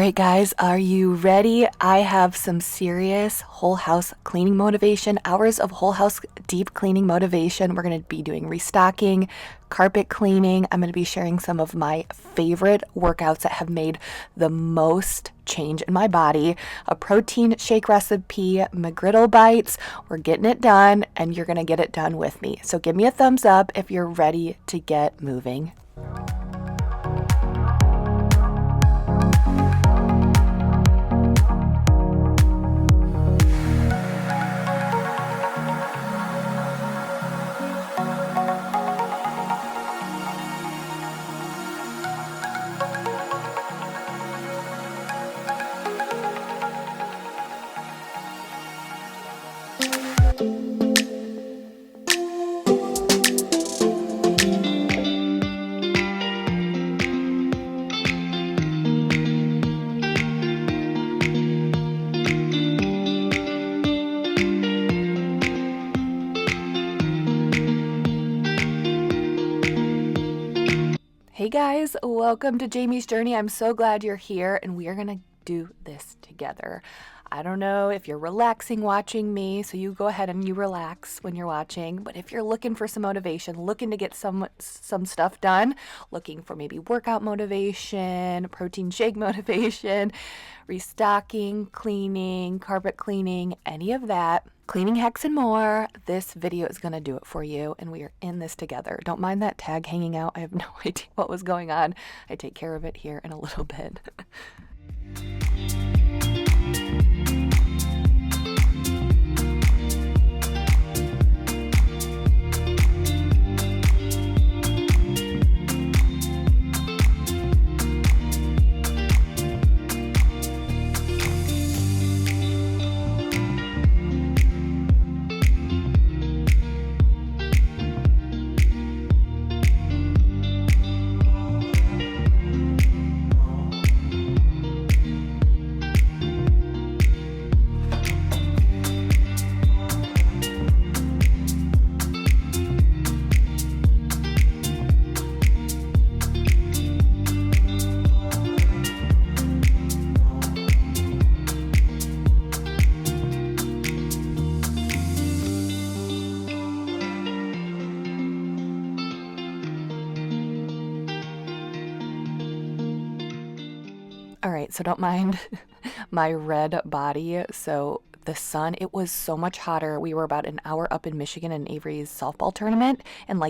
right, guys, are you ready? I have some serious whole house cleaning motivation, hours of whole house deep cleaning motivation. We're going to be doing restocking, carpet cleaning. I'm going to be sharing some of my favorite workouts that have made the most change in my body, a protein shake recipe, McGriddle Bites. We're getting it done, and you're going to get it done with me. So give me a thumbs up if you're ready to get moving. Hey guys, welcome to Jamie's Journey. I'm so glad you're here, and we are going to do this together. I don't know if you're relaxing watching me, so you go ahead and you relax when you're watching, but if you're looking for some motivation, looking to get some stuff done, looking for maybe workout motivation, protein shake motivation, restocking, cleaning, carpet cleaning, any of that, cleaning hacks and more, this video is going to do it for you, and we are in this together. Don't mind that tag hanging out. I have no idea what was going on. I take care of it here in a little bit. All right, so don't mind my red body. So the sun, it was so much hotter. We were about an hour up in Michigan in Avery's softball tournament, and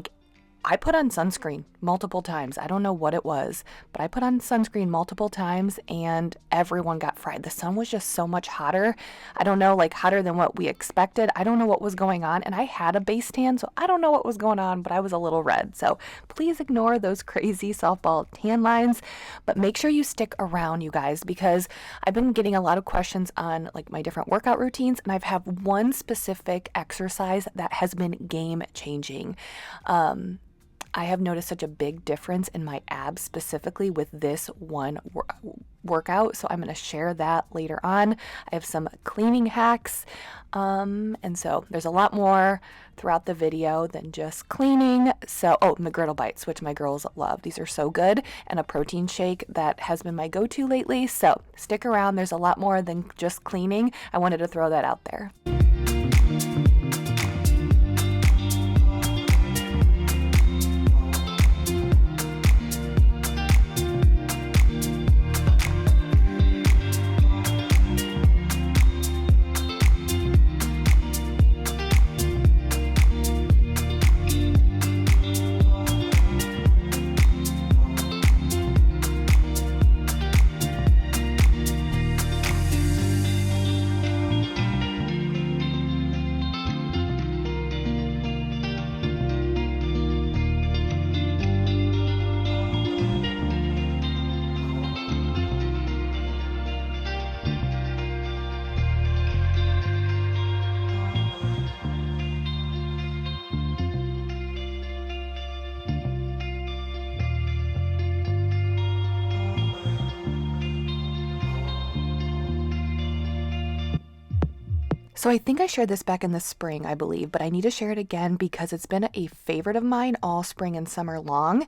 I put on sunscreen multiple times. I don't know what it was, but I put on sunscreen multiple times and everyone got fried. The sun was just so much hotter. I don't know, hotter than what we expected. I don't know what was going on. And I had a base tan, so I don't know what was going on, but I was a little red. So please ignore those crazy softball tan lines, but make sure you stick around, you guys, because I've been getting a lot of questions on my different workout routines, and I've have one specific exercise that has been game changing. I have noticed such a big difference in my abs specifically with this one workout, so I'm going to share that later on. I have some cleaning hacks, and so there's a lot more throughout the video than just cleaning. So, McGriddle Bites, which my girls love. These are so good, and a protein shake that has been my go-to lately, so stick around. There's a lot more than just cleaning. I wanted to throw that out there. So I think I shared this back in the spring, I believe, but I need to share it again because it's been a favorite of mine all spring and summer long.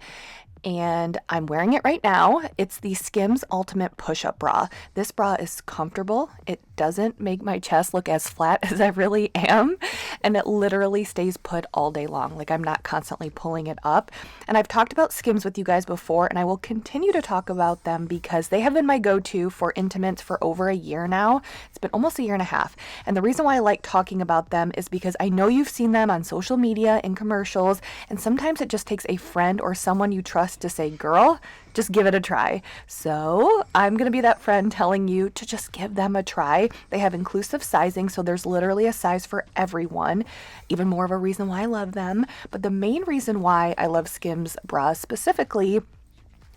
and I'm wearing it right now. It's the Skims Ultimate Push-Up Bra. This bra is comfortable. It doesn't make my chest look as flat as I really am, and it literally stays put all day long. Like, I'm not constantly pulling it up. And I've talked about Skims with you guys before, and I will continue to talk about them because they have been my go-to for intimates for over a year now. It's been almost a year and a half. And the reason why I like talking about them is because I know you've seen them on social media, in commercials, and sometimes it just takes a friend or someone you trust to say, girl, just give it a try. So I'm going to be that friend telling you to just give them a try. They have inclusive sizing, so there's literally a size for everyone. Even more of a reason why I love them. But the main reason why I love Skims bras specifically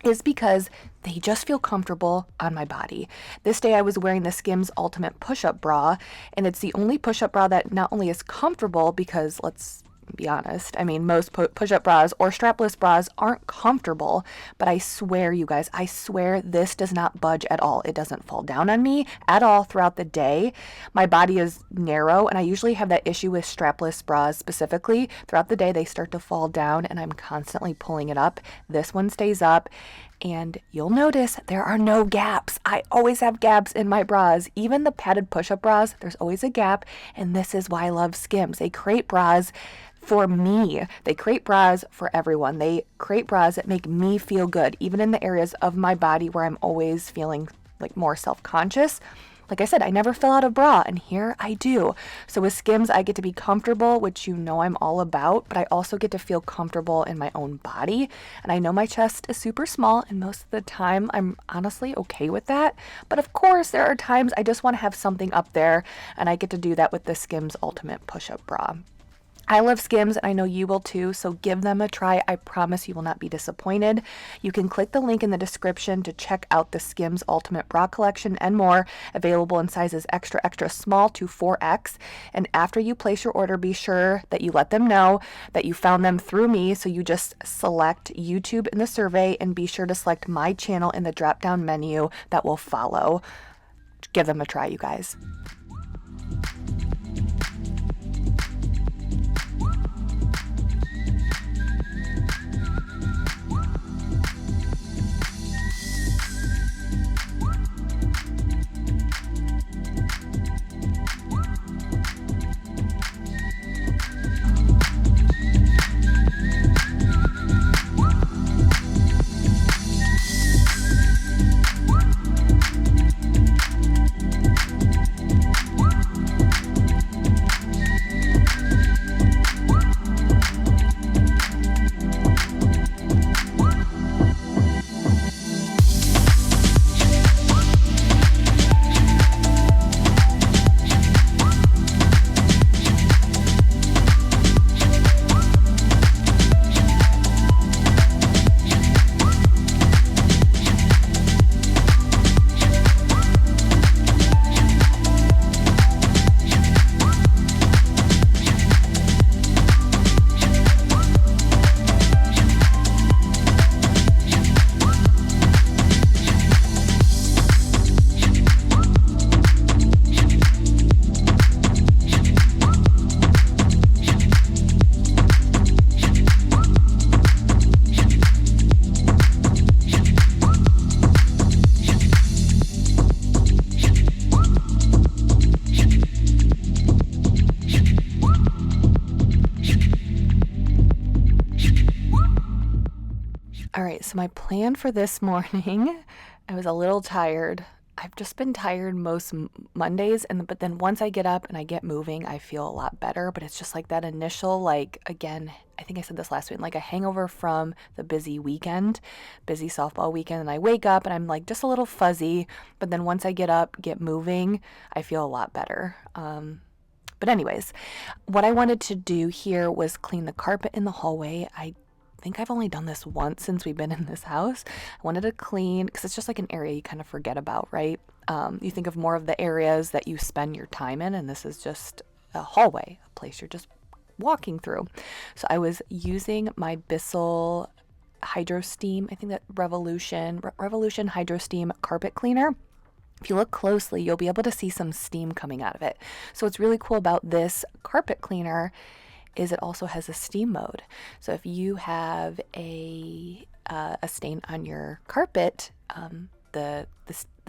is because they just feel comfortable on my body. This day I was wearing the Skims Ultimate Push-Up Bra, and it's the only push-up bra that not only is comfortable, because let's be honest, I mean, most push-up bras or strapless bras aren't comfortable, but I swear, you guys, I swear this does not budge at all. It doesn't fall down on me at all throughout the day. My body is narrow, and I usually have that issue with strapless bras specifically. Throughout the day, they start to fall down, and I'm constantly pulling it up. This one stays up. And you'll notice there are no gaps. I always have gaps in my bras. Even the padded push-up bras, there's always a gap. And this is why I love Skims. They create bras for me. They create bras for everyone. They create bras that make me feel good, even in the areas of my body where I'm always feeling like more self-conscious. Like I said, I never fill out a bra, and here I do. So with Skims, I get to be comfortable, which you know I'm all about, but I also get to feel comfortable in my own body. And I know my chest is super small, and most of the time I'm honestly okay with that. But of course, there are times I just want to have something up there, and I get to do that with the Skims Ultimate Push-Up Bra. I love Skims, and I know you will too, so give them a try. I promise you will not be disappointed. You can click the link in the description to check out the Skims Ultimate Bra Collection and more, available in sizes extra, extra small to 4X. And after you place your order, be sure that you let them know that you found them through me, so you just select YouTube in the survey and be sure to select my channel in the drop-down menu that will follow. Give them a try, you guys. All right, so my plan for this morning, I was a little tired. I've just been tired most Mondays, but then once I get up and I get moving, I feel a lot better. But it's just like that initial, like, again, I think I said this last week, like a hangover from the busy softball weekend, and I wake up and I'm like just a little fuzzy. But then once I get up, get moving, I feel a lot better. But anyways, what I wanted to do here was clean the carpet in the hallway. I think I've only done this once since we've been in this house. I wanted to clean because it's just like an area you kind of forget about, right? You think of more of the areas that you spend your time in, and this is just a hallway, a place you're just walking through. So I was using my Bissell Hydro Steam, I think that Revolution Hydro Steam carpet cleaner. If you look closely, you'll be able to see some steam coming out of it. So what's really cool about this carpet cleaner is it also has a steam mode. So if you have a a stain on your carpet, the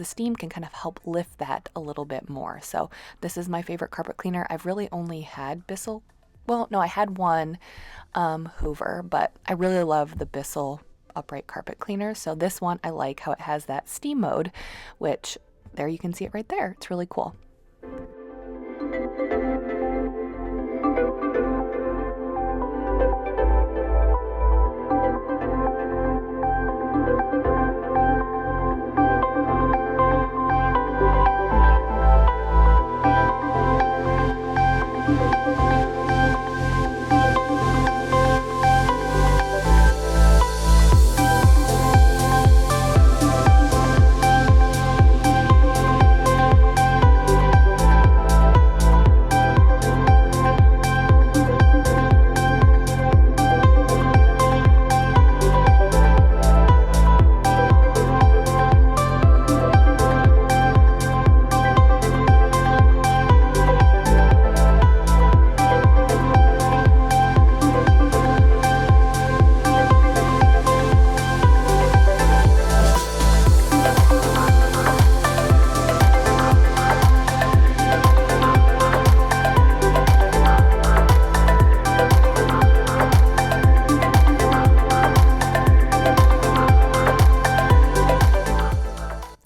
steam can kind of help lift that a little bit more. So this is my favorite carpet cleaner. I've really only had Bissell. Well, no, I had one Hoover, but I really love the Bissell upright carpet cleaner. So this one, I like how it has that steam mode, which there you can see it right there. It's really cool.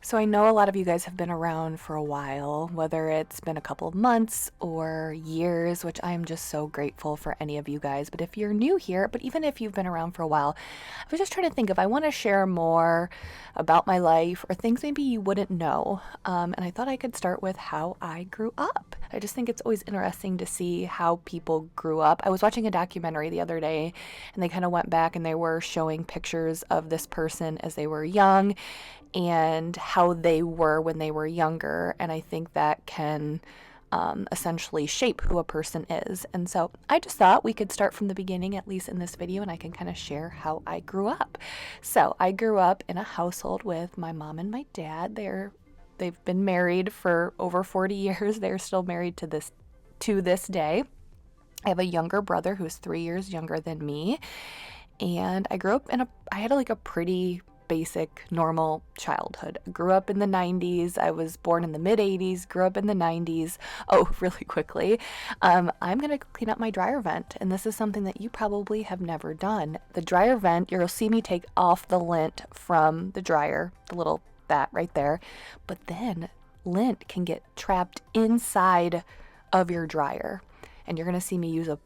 So I know a lot of you guys have been around for a while, whether it's been a couple of months or years, which I am just so grateful for any of you guys. But if you're new here, but even if you've been around for a while, I was just trying to think if I want to share more about my life or things maybe you wouldn't know. And I thought I could start with how I grew up. I just think it's always interesting to see how people grew up. I was watching a documentary the other day, and they kind of went back and they were showing pictures of this person as they were young and how they were when they were younger. And I think that can essentially shape who a person is. And so I just thought we could start from the beginning, at least in this video, and I can kind of share how I grew up. So I grew up in a household with my mom and my dad. They've been married for over 40 years. They're still married to this day. I have a younger brother who's 3 years younger than me. And I grew up I had a pretty basic, normal childhood. I grew up in the 90s. I was born in the mid 80s, grew up in the 90s. Oh, really quickly. I'm going to clean up my dryer vent. And this is something that you probably have never done. The dryer vent, you'll see me take off the lint from the dryer, that right there. But then lint can get trapped inside of your dryer. And you're going to see me use a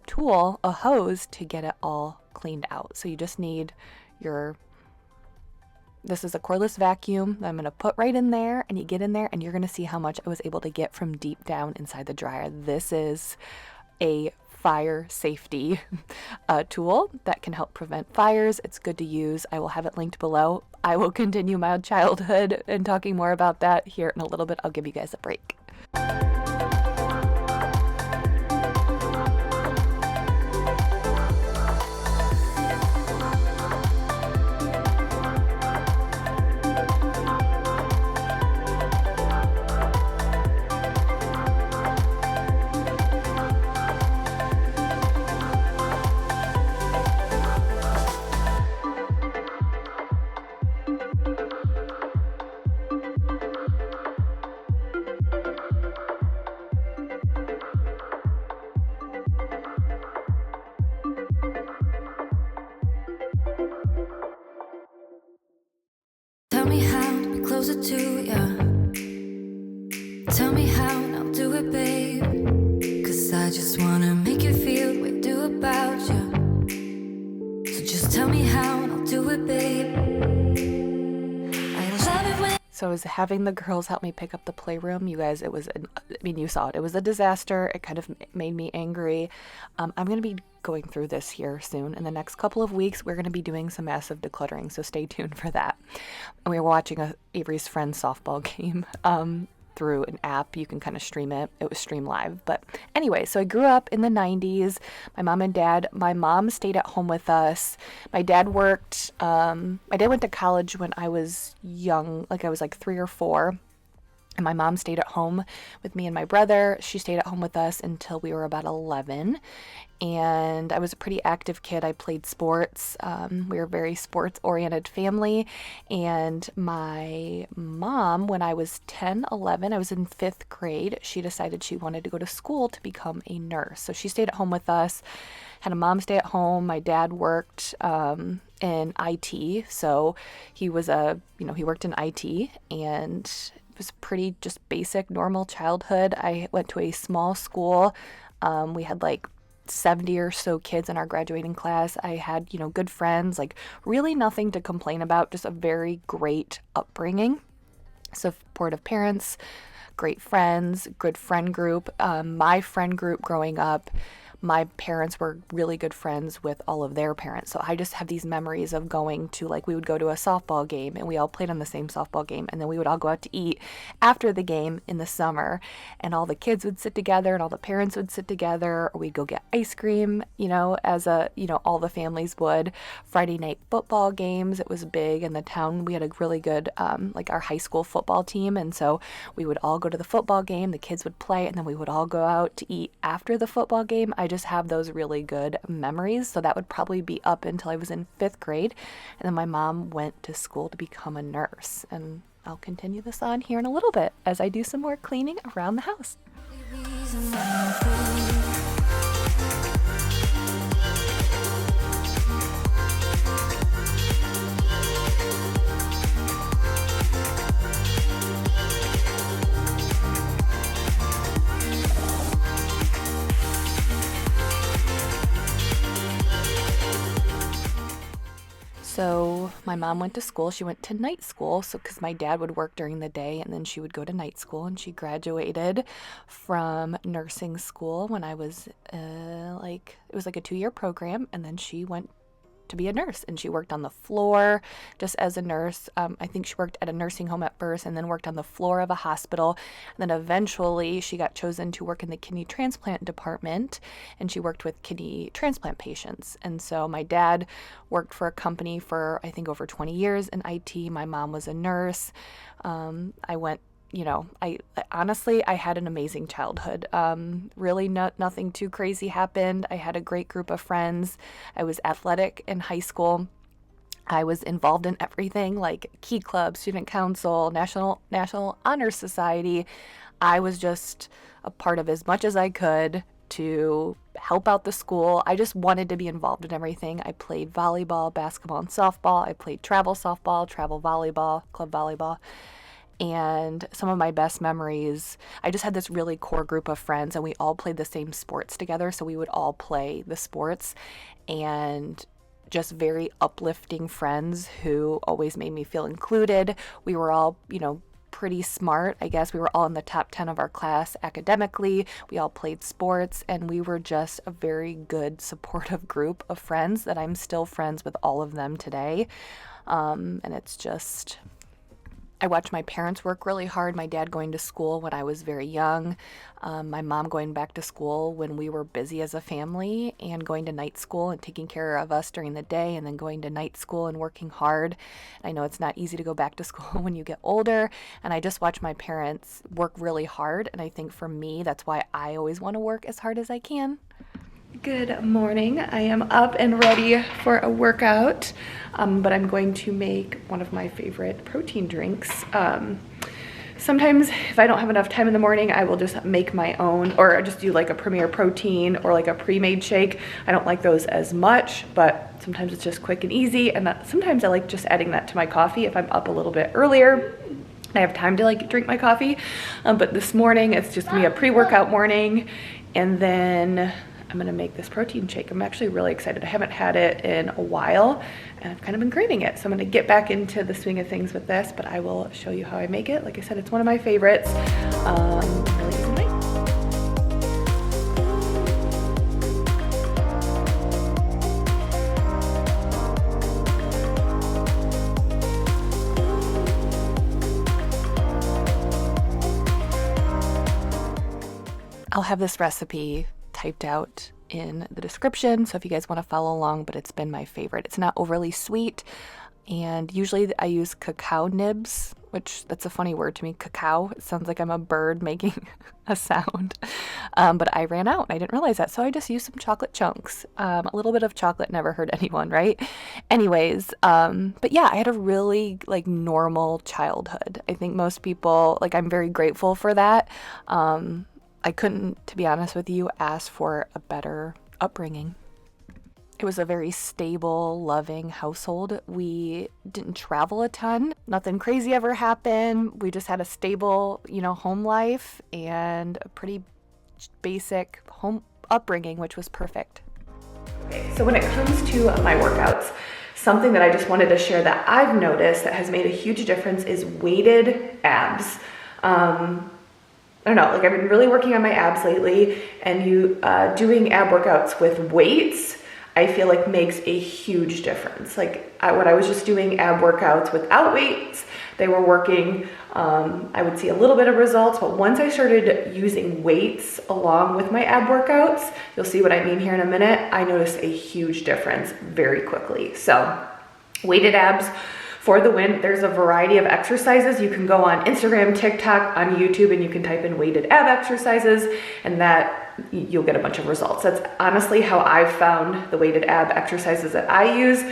hose, to get it all cleaned out. So you just need this is a cordless vacuum that I'm going to put right in there, and you get in there and you're going to see how much I was able to get from deep down inside the dryer. This is a fire safety tool that can help prevent fires. It's good to use. I will have it linked below. I will continue my childhood and talking more about that here in a little bit. I'll give you guys a break. Tell me how to be closer to ya. Tell me how and I'll do it, babe. 'Cause I just wanna make you feel what I do about you. So just tell me how and I'll do it, babe. I love it when. So I was having the girls help me pick up the playroom. You guys, you saw it. It was a disaster. It kind of made me angry. I'm going to be going through this here soon. In the next couple of weeks, we're going to be doing some massive decluttering, so stay tuned for that. And we were watching Avery's friend's softball game through an app. You can kind of stream it. It was streamed live. But anyway, so I grew up in the 90s. My mom and dad, my mom stayed at home with us. My dad worked. My dad went to college when I was young, I was 3 or 4. And my mom stayed at home with me and my brother. She stayed at home with us until we were about 11. And I was a pretty active kid. I played sports. We were a very sports oriented family. And my mom, when I was 10, 11, I was in fifth grade, she decided she wanted to go to school to become a nurse. So she stayed at home with us, had a mom stay at home. My dad worked in IT. So he was he worked in IT, and it was pretty just basic, normal childhood. I went to a small school. We had like 70 or so kids in our graduating class. I had, good friends, like really nothing to complain about, just a very great upbringing. Supportive parents, great friends, good friend group. My friend group growing up, my parents were really good friends with all of their parents. So I just have these memories of going to, like, we would go to a softball game and we all played on the same softball game. And then we would all go out to eat after the game in the summer. And all the kids would sit together and all the parents would sit together. Or we'd go get ice cream, all the families would. Friday night football games, it was big in the town. We had a really good, our high school football team. And so we would all go to the football game, the kids would play, and then we would all go out to eat after the football game. I just have those really good memories. So that would probably be up until I was in fifth grade. And then my mom went to school to become a nurse. And I'll continue this on here in a little bit as I do some more cleaning around the house. So my mom went to school. She went to night school. So because my dad would work during the day and then she would go to night school, and she graduated from nursing school when I was it was like a 2-year program. And then she went to be a nurse, and she worked on the floor just as a nurse. I think she worked at a nursing home at first and then worked on the floor of a hospital. And then eventually she got chosen to work in the kidney transplant department, and she worked with kidney transplant patients. And so my dad worked for a company for, I think, over 20 years in IT. My mom was a nurse. I honestly, I had an amazing childhood. Really nothing too crazy happened. I had a great group of friends. I was athletic in high school. I was involved in everything like Key Club, Student Council, National Honor Society. I was just a part of as much as I could to help out the school. I just wanted to be involved in everything. I played volleyball, basketball, and softball. I played travel softball, travel volleyball, club volleyball. And some of my best memories, I just had this really core group of friends, and we all played the same sports together. So we would all play the sports, and just very uplifting friends who always made me feel included. We were all, pretty smart. I guess we were all in the top 10 of our class academically. We all played sports, and we were just a very good, supportive group of friends that I'm still friends with all of them today. And it's just, I watched my parents work really hard. My dad going to school when I was very young. My mom going back to school when we were busy as a family, and going to night school and taking care of us during the day, and then going to night school and working hard. I know it's not easy to go back to school when you get older. And I just watch my parents work really hard. And I think for me, that's why I always want to work as hard as I can. Good morning. I am up and ready for a workout, but I'm going to make one of my favorite protein drinks. Sometimes if I don't have enough time in the morning, I will just make my own, or just do like a Premier Protein or like a pre-made shake. I don't like those as much, but sometimes it's just quick and easy. And sometimes I like just adding that to my coffee if I'm up a little bit earlier. I have time to drink my coffee, but this morning it's just me a pre-workout morning, and then I'm gonna make this protein shake. I'm actually really excited. I haven't had it in a while, and I've kind of been craving it. So I'm gonna get back into the swing of things with this, but I will show you how I make it. Like I said, it's one of my favorites. Really easy to make. I'll have this recipe typed out in the description, so if you guys want to follow along, but it's been my favorite. It's not overly sweet. And usually I use cacao nibs, which that's a funny word to me. Cacao. It sounds like I'm a bird making a sound. But I ran out. I didn't realize that. So I just used some chocolate chunks. A little bit of chocolate never hurt anyone, right? Anyways, but yeah, I had a really like normal childhood. I think most people, like, I'm very grateful for that. I couldn't, to be honest with you, ask for a better upbringing. It was a very stable, loving household. We didn't travel a ton. Nothing crazy ever happened. We just had a stable, home life and a pretty basic home upbringing, which was perfect. Okay, so when it comes to my workouts, something that I just wanted to share that I've noticed that has made a huge difference is weighted abs. I don't know, like I've been really working on my abs lately, and doing ab workouts with weights, I feel like makes a huge difference. Like when I was just doing ab workouts without weights, they were working. I would see a little bit of results, but once I started using weights along with my ab workouts, you'll see what I mean here in a minute, I noticed a huge difference very quickly. So weighted abs for the win. There's a variety of exercises. You can go on Instagram, TikTok, on YouTube, and you can type in weighted ab exercises, and that you'll get a bunch of results. That's honestly how I've found the weighted ab exercises that I use.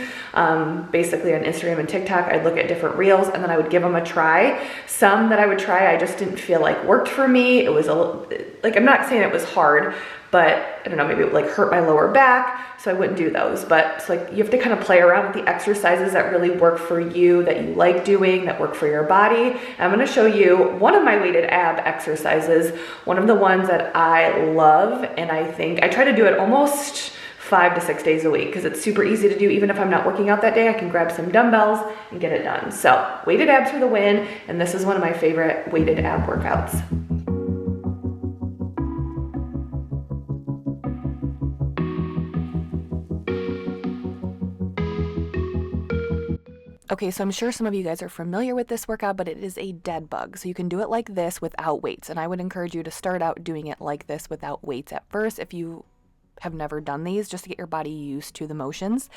Basically on Instagram and TikTok, I'd look at different reels and then I would give them a try. Some that I would try, I just didn't feel like worked for me. It was I'm not saying it was hard, but I don't know, maybe it would like hurt my lower back, so I wouldn't do those. But it's like you have to kind of play around with the exercises that really work for you, that you like doing, that work for your body. And I'm gonna show you one of my weighted ab exercises, one of the ones that I love, and I think I try to do it almost 5 to 6 days a week because it's super easy to do. Even if I'm not working out that day, I can grab some dumbbells and get it done. So weighted abs for the win, and this is one of my favorite weighted ab workouts. Okay, so I'm sure some of you guys are familiar with this workout, but it is a dead bug. So you can do it like this without weights. And I would encourage you to start out doing it like this without weights at first if you have never done these, just to get your body used to the motions.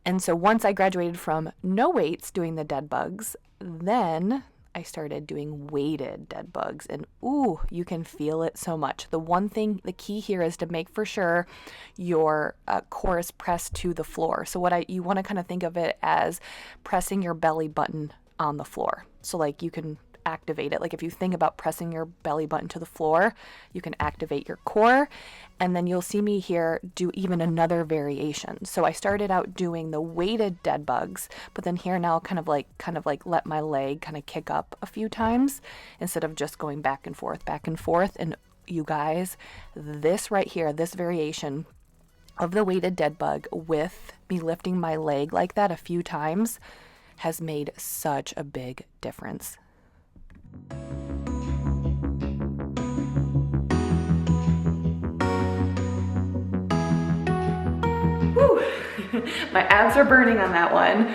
And so once I graduated from no weights doing the dead bugs, then I started doing weighted dead bugs, and ooh, you can feel it so much. The key here is to make for sure your core is pressed to the floor. So you want to kind of think of it as pressing your belly button on the floor. So like you can activate it. Like if you think about pressing your belly button to the floor, you can activate your core. And then you'll see me here do even another variation. So I started out doing the weighted dead bugs, but then here now kind of like let my leg kind of kick up a few times instead of just going back and forth. And you guys, this right here, this variation of the weighted dead bug with me lifting my leg like that a few times has made such a big difference. Woo. My abs are burning on that one.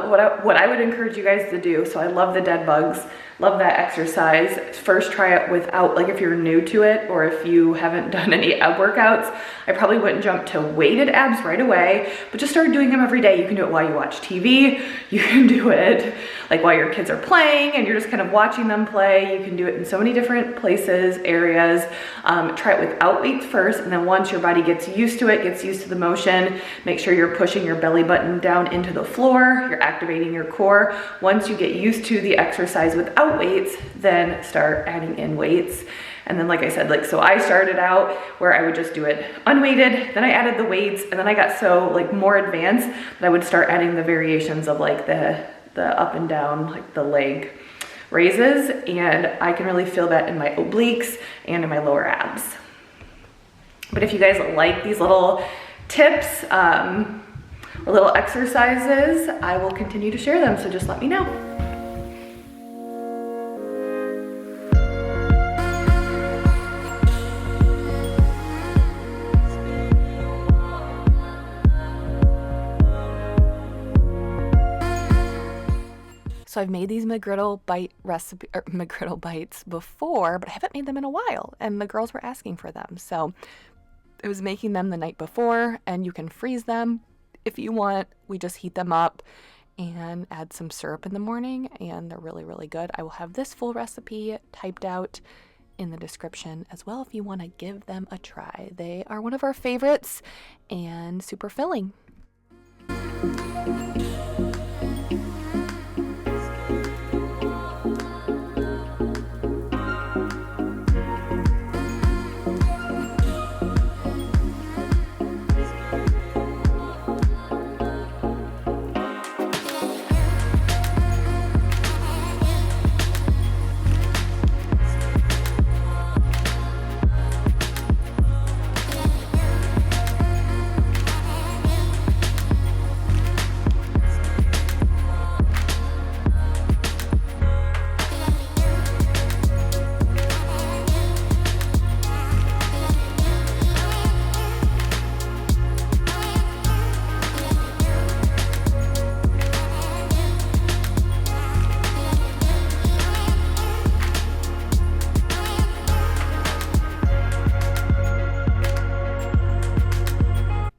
What I would encourage you guys to do, so I love the dead bugs, love that exercise. First try it without, like if you're new to it or if you haven't done any ab workouts, I probably wouldn't jump to weighted abs right away, but just start doing them every day. You can do it while you watch TV. You can do it like while your kids are playing and you're just kind of watching them play. You can do it in so many different places, areas. Try it without weights first, and then once your body gets used to it, gets used to the motion, make sure you're pushing your belly button down into the floor, you're activating your core. Once you get used to the exercise without weights, then start adding in weights. And then like I said, so I started out where I would just do it unweighted, then I added the weights, and then I got so more advanced that I would start adding the variations of the up and down, like the leg raises, and I can really feel that in my obliques and in my lower abs. But if you guys like these little tips, or little exercises, I will continue to share them, so just let me know. So I've made these McGriddle Bites before, but I haven't made them in a while, and the girls were asking for them. So I was making them the night before, and you can freeze them if you want. We just heat them up and add some syrup in the morning, and they're really, really good. I will have this full recipe typed out in the description as well if you want to give them a try. They are one of our favorites and super filling.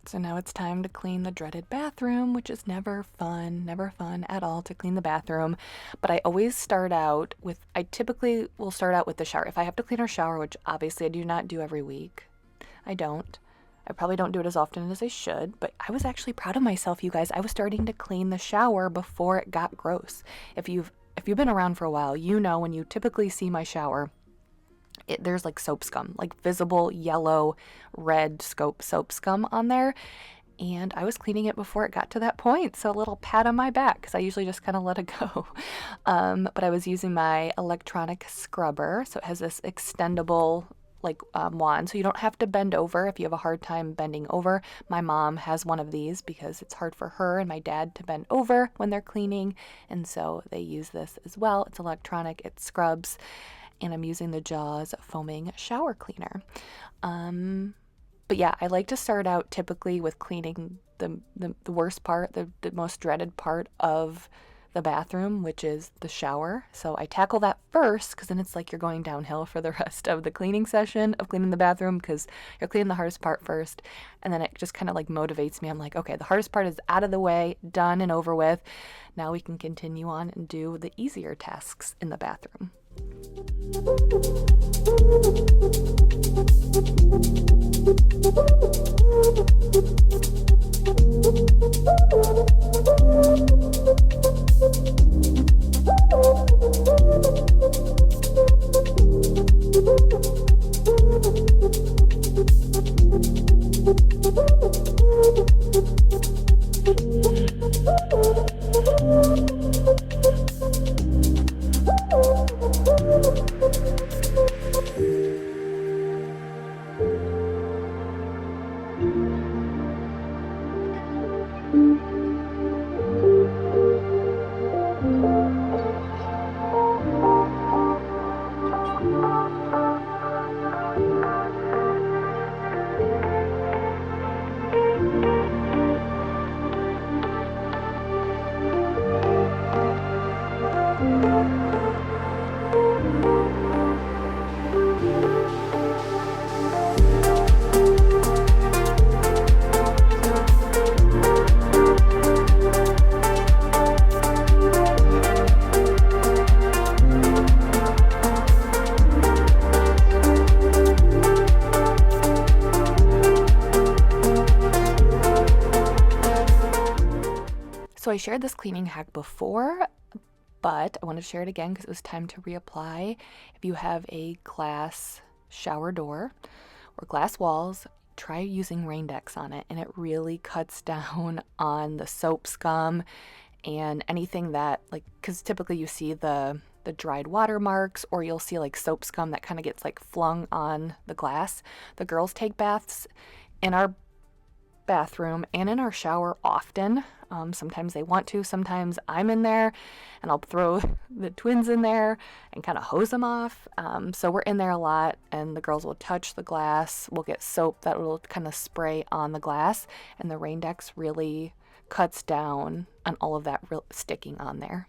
So now it's time to clean the dreaded bathroom, which is never fun at all to clean the bathroom. But I always start out with, I typically will start out with the shower. If I have to clean our shower, which obviously I do not do every week, I probably don't do it as often as I should, but I was actually proud of myself, you guys. I was starting to clean the shower before it got gross. If you've been around for a while, you know when you typically see my shower, there's like soap scum, like visible yellow, red soap scum on there. And I was cleaning it before it got to that point. So a little pat on my back, because I usually just kind of let it go. But I was using my electronic scrubber. So it has this extendable wand, so you don't have to bend over if you have a hard time bending over. My mom has one of these because it's hard for her and my dad to bend over when they're cleaning. And so they use this as well. It's electronic, it scrubs. And I'm using the Jaws foaming shower cleaner. But yeah, I like to start out typically with cleaning the worst part, the most dreaded part of the bathroom, which is the shower. So I tackle that first, because then it's like you're going downhill for the rest of the cleaning session of cleaning the bathroom, because you're cleaning the hardest part first. And then it just kind of like motivates me. I'm like, okay, the hardest part is out of the way, done and over with. Now we can continue on and do the easier tasks in the bathroom. So I shared this cleaning hack before, but I want to share it again because it was time to reapply. If you have a glass shower door or glass walls, try using Rain-X on it, and it really cuts down on the soap scum and anything that, like, because typically you see the dried water marks, or you'll see like soap scum that kind of gets like flung on the glass. The girls take baths in our bathroom and in our shower often. Sometimes they want to, sometimes I'm in there and I'll throw the twins in there and kind of hose them off. So we're in there a lot, and the girls will touch the glass. We'll get soap that will kind of spray on the glass, and the Rain-X really cuts down on all of that sticking on there.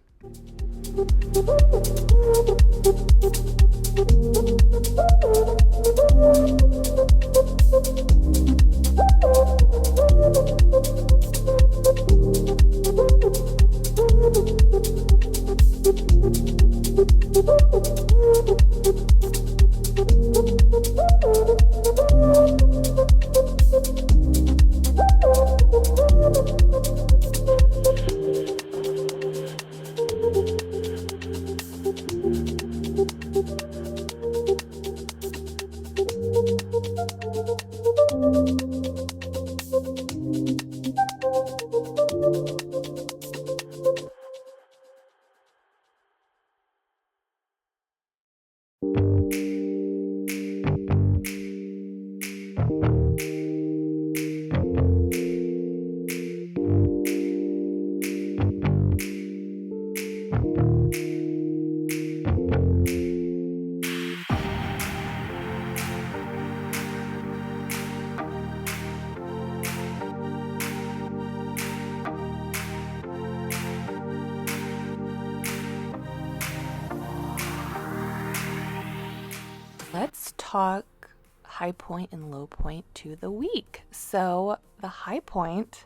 talk high point and low point to the week. So the high point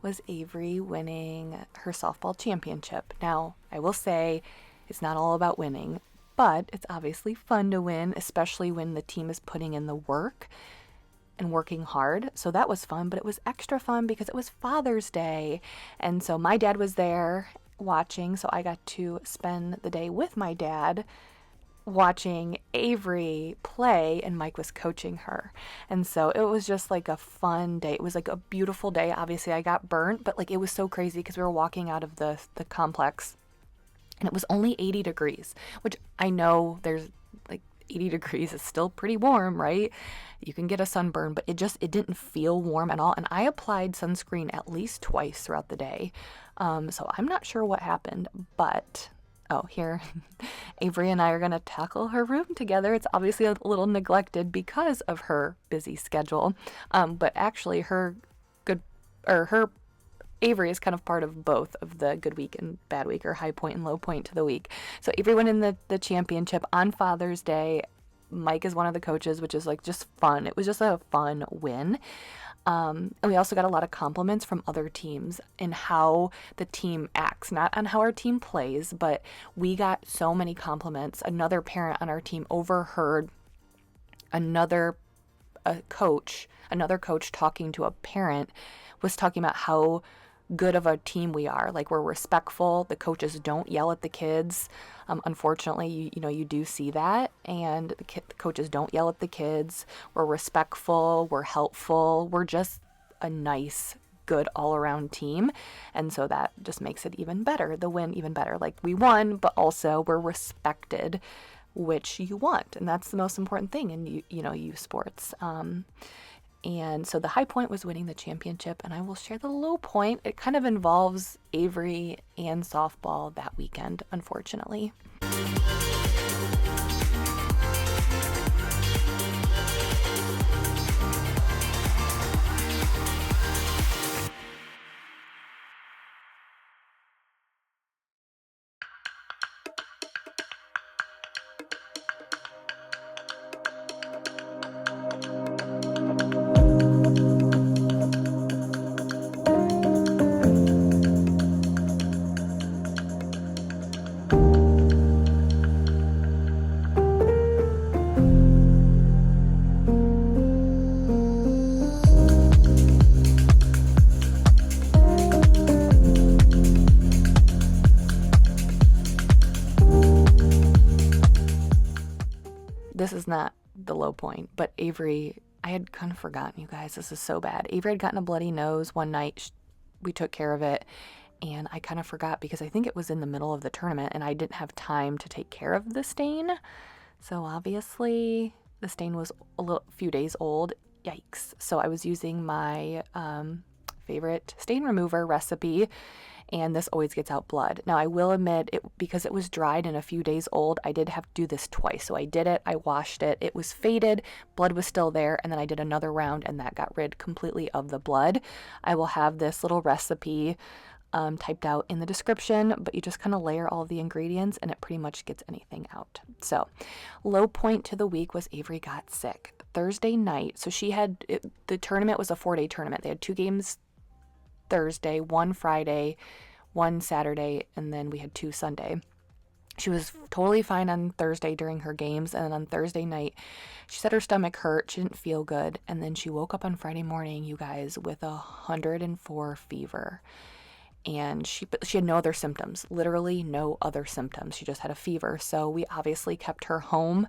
was Avery winning her softball championship. Now, I will say it's not all about winning, but it's obviously fun to win, especially when the team is putting in the work and working hard. So that was fun, but it was extra fun because it was Father's Day. And so my dad was there watching, so I got to spend the day with my dad watching Avery play, and Mike was coaching her. And so it was just like a fun day. It was like a beautiful day. Obviously I got burnt, but like it was so crazy because we were walking out of the complex and it was only 80 degrees, which I know there's like 80 degrees is still pretty warm, right? You can get a sunburn, but it didn't feel warm at all. And I applied sunscreen at least twice throughout the day. So I'm not sure what happened, but oh, here, Avery and I are going to tackle her room together. It's obviously a little neglected because of her busy schedule. But actually her Avery is kind of part of both of the good week and bad week, or high point and low point to the week. So Avery won in the championship on Father's Day. Mike is one of the coaches, which is like just fun. It was just a fun win. And we also got a lot of compliments from other teams in how the team acts, not on how our team plays, but we got so many compliments. Another parent on our team overheard another coach talking to a parent, was talking about how good of a team we are. Like, we're respectful. The coaches don't yell at the kids. Unfortunately, you do see that, and the coaches don't yell at the kids. We're respectful. We're helpful. We're just a nice, good all-around team, and so that just makes it even better. The win even better. Like, we won, but also we're respected, which you want, and that's the most important thing in youth sports. And so the high point was winning the championship, and I will share the low point. It kind of involves Avery and softball that weekend, unfortunately. This is not the low point, but Avery, I had kind of forgotten, you guys, this is so bad. Avery had gotten a bloody nose one night. We took care of it, and I kind of forgot because I think it was in the middle of the tournament, and I didn't have time to take care of the stain. So obviously the stain was a few days old. Yikes. So I was using my favorite stain remover recipe, and this always gets out blood. Now, I will admit, because it was dried and a few days old, I did have to do this twice. So I did it, I washed it, it was faded, blood was still there, and then I did another round, and that got rid completely of the blood. I will have this little recipe typed out in the description, but you just kind of layer all the ingredients, and it pretty much gets anything out. So, low point to the week was Avery got sick. Thursday night, so the tournament was a 4-day tournament. They had 2 games Thursday, 1 Friday, 1 Saturday, and then we had 2 Sunday. She was totally fine on Thursday during her games, and then on Thursday night, she said her stomach hurt, she didn't feel good, and then she woke up on Friday morning, you guys, with 104 fever. And she had no other symptoms, literally no other symptoms. She just had a fever. So we obviously kept her home.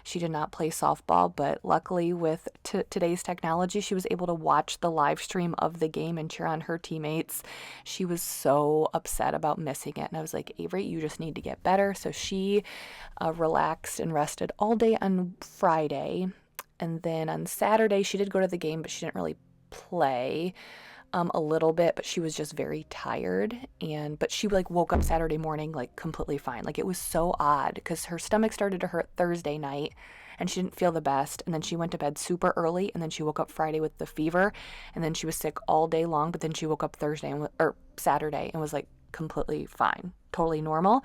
She did not play softball, but luckily with today's technology, she was able to watch the live stream of the game and cheer on her teammates. She was so upset about missing it. And I was like, Avery, you just need to get better. So she relaxed and rested all day on Friday. And then on Saturday, she did go to the game, but she didn't really play. A little bit, but she was just very tired, but she woke up Saturday morning completely fine. It was so odd because her stomach started to hurt Thursday night and she didn't feel the best, and then she went to bed super early, and then she woke up Friday with the fever, and then she was sick all day long, but then she woke up Saturday and was completely fine, totally normal.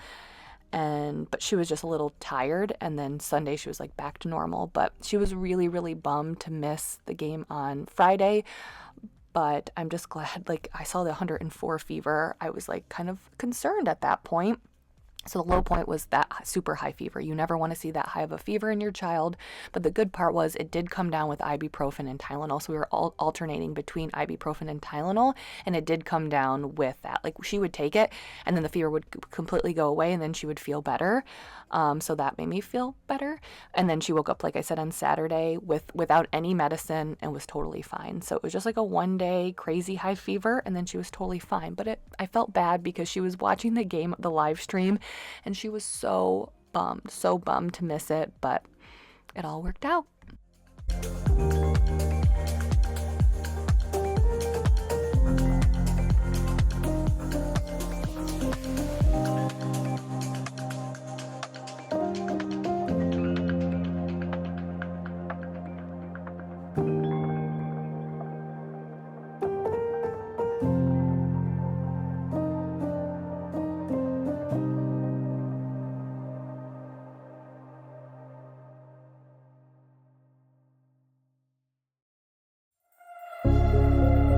but she was just a little tired, and then Sunday she was like back to normal. But she was really, really bummed to miss the game on Friday. But I'm just glad, like, I saw the 104 fever. I was like kind of concerned at that point. So the low point was that super high fever. You never want to see that high of a fever in your child. But the good part was it did come down with ibuprofen and Tylenol. So we were all alternating between ibuprofen and Tylenol, and it did come down with that. Like, she would take it, and then the fever would completely go away, and then she would feel better. So that made me feel better. And then she woke up, like I said, on Saturday without any medicine and was totally fine. So it was just like a 1-day crazy high fever, and then she was totally fine. But I felt bad because she was watching the game, the live stream, and she was so bummed to miss it, but it all worked out.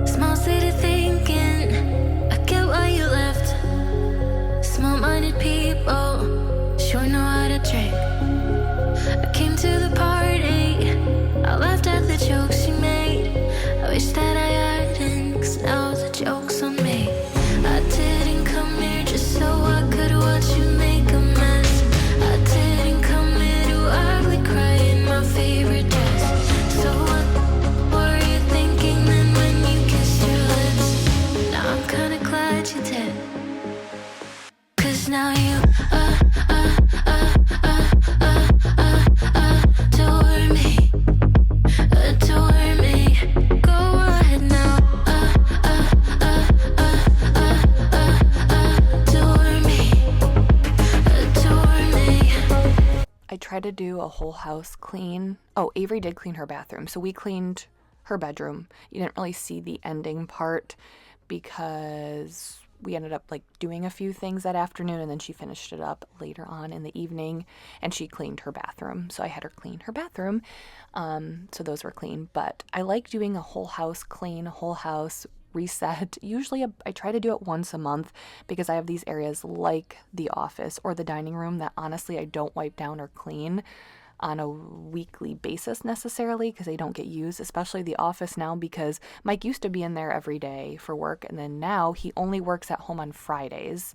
Small city thinking, I get why you left. Small-minded people sure know how to trick. I came to the party, I laughed at the jokes she made. I wish that I hadn't, 'cause now the joke's on me. I didn't come here just so I could watch you make a mess. I didn't come here to ugly cry in my favorite dress. So what were you thinking then when you kissed your lips? Now I'm kinda glad you did, 'cause now you adore me, adore me. Go ahead now, adore me, adore me. I tried to do a whole house clean. Oh, Avery did clean her bathroom. So we cleaned her bedroom. You didn't really see the ending part because we ended up like doing a few things that afternoon, and then she finished it up later on in the evening, and she cleaned her bathroom. So I had her clean her bathroom. So those were clean. But I like doing a whole house clean, a whole house reset. Usually I try to do it once a month because I have these areas like the office or the dining room that honestly I don't wipe down or clean on a weekly basis necessarily because they don't get used, especially the office now, because Mike used to be in there every day for work, and then now he only works at home on Fridays.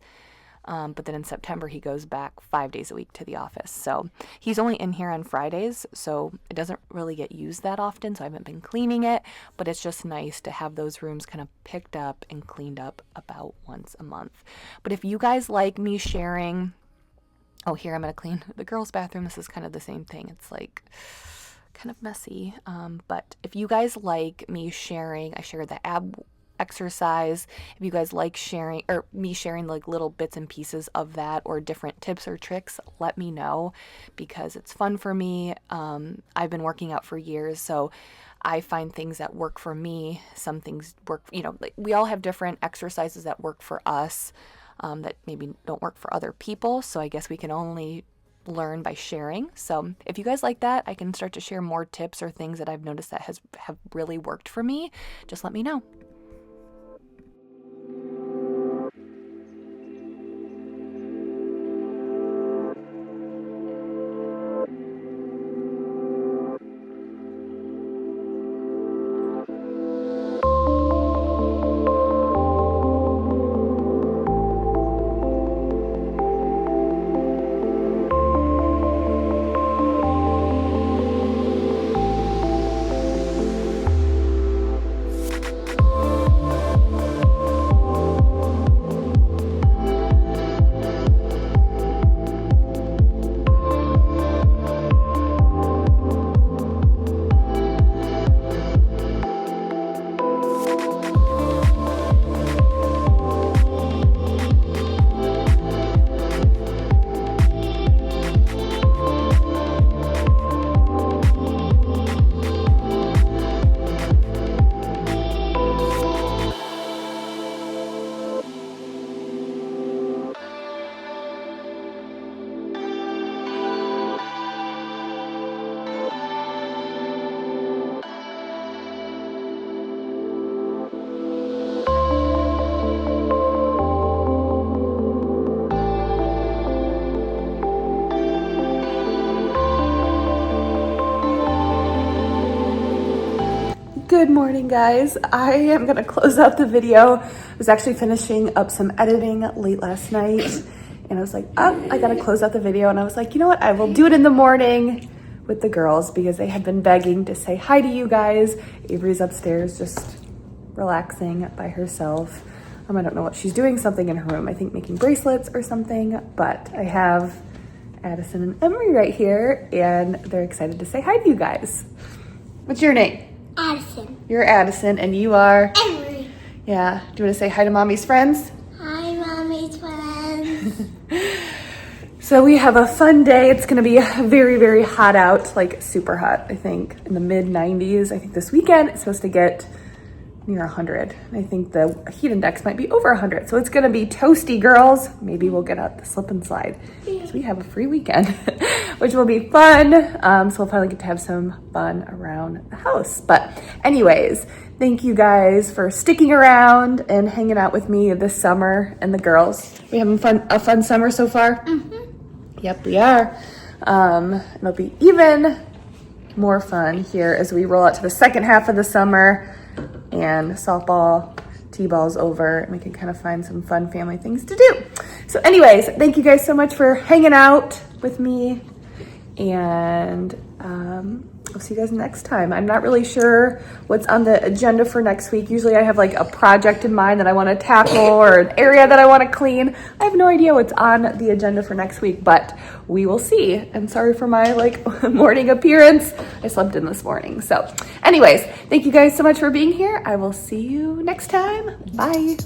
But then in September he goes back 5 days a week to the office. So he's only in here on Fridays, so it doesn't really get used that often, so I haven't been cleaning it, but it's just nice to have those rooms kind of picked up and cleaned up about once a month. But if you guys like me sharing, oh, here I'm going to clean the girls' bathroom. This is kind of the same thing. It's like kind of messy. But if you guys like me sharing, I share the ab exercise. If you guys like sharing or me sharing like little bits and pieces of that or different tips or tricks, let me know because it's fun for me. I've been working out for years, so I find things that work for me. Some things work, like we all have different exercises that work for us. That maybe don't work for other people. So I guess we can only learn by sharing. So if you guys like that, I can start to share more tips or things that I've noticed that have really worked for me. Just let me know. Good morning, guys. I am gonna close out the video. I was actually finishing up some editing late last night, and I was like, oh, I gotta close out the video. And I was like, you know what? I will do it in the morning with the girls because they had been begging to say hi to you guys. Avery's upstairs just relaxing by herself. I don't know what she's doing, something in her room. I think making bracelets or something, but I have Addison and Emery right here, and they're excited to say hi to you guys. What's your name? Addison. You're Addison, and you are? Emery. Yeah. Do you want to say hi to Mommy's friends? Hi, Mommy's friends. So we have a fun day. It's going to be very, very hot out, like super hot, I think, in the mid 90s. I think this weekend it's supposed to get near 100. I think the heat index might be over 100. So it's going to be toasty, girls. Maybe we'll get out the slip and slide because we have a free weekend, which will be fun. So we'll finally get to have some fun around the house. But anyways, thank you guys for sticking around and hanging out with me this summer and the girls. We having a fun summer so far? Mm-hmm. Yep, we are. It'll be even more fun here as we roll out to the second half of the summer and softball, t-ball's over, and we can kind of find some fun family things to do. So anyways, thank you guys so much for hanging out with me, and I'll see you guys next time. I'm not really sure what's on the agenda for next week. Usually I have like a project in mind that I want to tackle or an area that I want to clean. I have no idea what's on the agenda for next week, but we will see. And sorry for my morning appearance. I slept in this morning. So anyways, thank you guys so much for being here. I will see you next time. Bye.